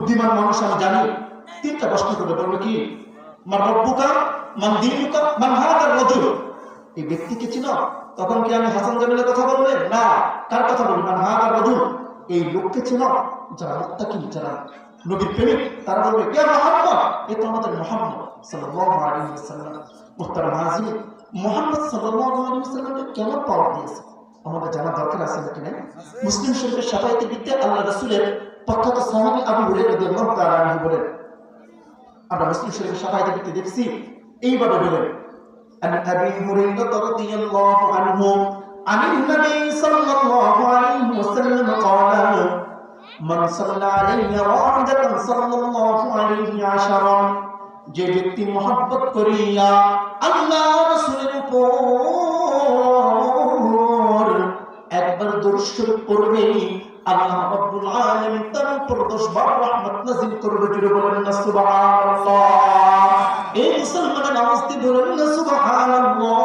বুদ্ধিমান মানুষ আমি জানি তিনটা প্রশ্ন করে বলবে কি, মান রব্বুকা, মান দীনুকা, মান হাদার রাজুল। এই ব্যক্তিকে চিনো? তখন কি আমি হাসান জামিলের কথা বলবে? না। কার কথা বলবে? মান হাদার রাজুল। এই লোককে চিনো? যারা মুত্তাকি, যারা নবীর প্রেমিক, তারা বলবে ইয়া মুহাম্মদ, এ তো আমাদের মুহাম্মদ সাল্লাল্লাহু আলাইহি ওয়াসাল্লাম। মুহতারাম হাজির, মুহাম্মদ সাল্লাল্লাহু আলাইহি ওয়াসাল্লামকে কেন পাওয়া দিয়েছে আমাদের জানা দরকার আছে নাকি না? মুসলিম শরীফের শাফায়াতের ভিত্তিতে আল্লাহ রাসূলের প্রখ্যাত সাহাবী আবু হুরায়রা রাদিয়াল্লাহু তাআলা আনহু বলেন, আমরা মুসলিম শরীফের শাফায়াতের ভিত্তিতে দেখছি এইভাবে বলেন, আন আবি হুরায়রা রাদিয়াল্লাহু আনহু আনিন নবী সাল্লাল্লাহু আলাইহি ওয়াসাল্লাম ক্বালা মান সাল্লা আলাইহি ওয়াহিদাতান সাল্লাল্লাহু আলাইহি আশারা। যে ব্যক্তি মহব্বত করিয়া আল্লাহ রাসূলের উপর একবার দরুদ শরীফ পড়বে, আল্লাহ রাব্বুল আলামিন তার উপর 10 বার রহমত নাযিল করবে। জুড়ে বলেন না সুবহানাল্লাহ। এই মুসলমানের নামাজ দিয়ে বলেন না সুবহানাল্লাহ।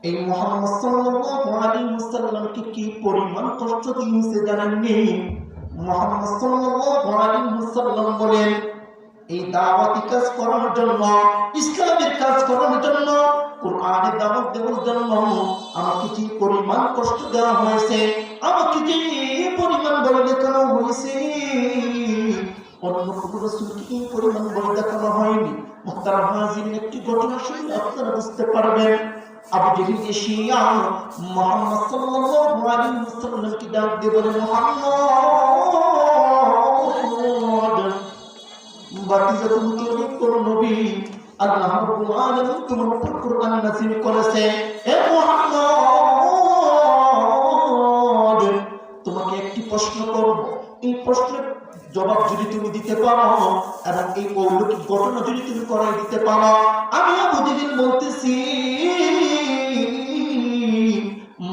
এই মুহাম্মদ সাল্লাল্লাহু আলাইহি ওয়াসাল্লামকে কি পরিমাণ কষ্ট দিয়েছে জানেননি? মুহাম্মদ সাল্লাল্লাহু আলাইহি ওয়াসাল্লাম বলেন, এই দাওয়াতি কাজ করার জন্য, ইসলামের কাজ করার জন্য, কুরআনের দাওয়াত দেওয়ার জন্য আমাকে যে পরিমাণ কষ্ট দেওয়া হয়েছে, আমাকে যে পরিমাণ বলে দেখানো হয়েছে, অন্য কোনো রাসূলকে এই পরিমাণ বলে দেখানো হয়নি। মুহতারাম হাজির, একটি ঘটনা শুনলে আপনারা বুঝতে পারবেন। আবু জেহেল এশিয়া মুহাম্মদ সাল্লাল্লাহু আলাইহি ওয়াসাল্লামকে ডাক দিয়ে বলে, মুহাম্মদ, বাতিজা তুমি তো অনেক বড় নবী, আল্লাহ রাব্বুল আলামিন তোমার উপর কুরআন নাযিল করেছে। হে মুহাম্মদ, তোমাকে একটি প্রশ্ন করব, এই প্রশ্নের জবাব যদি তুমি দিতে পারো এবং এই অলৌকিক ঘটনা যদি তুমি করাই দিতে পারো, আমি আবু জেহেল বলতেছি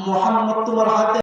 মুহাম্মদ তোমার হাতে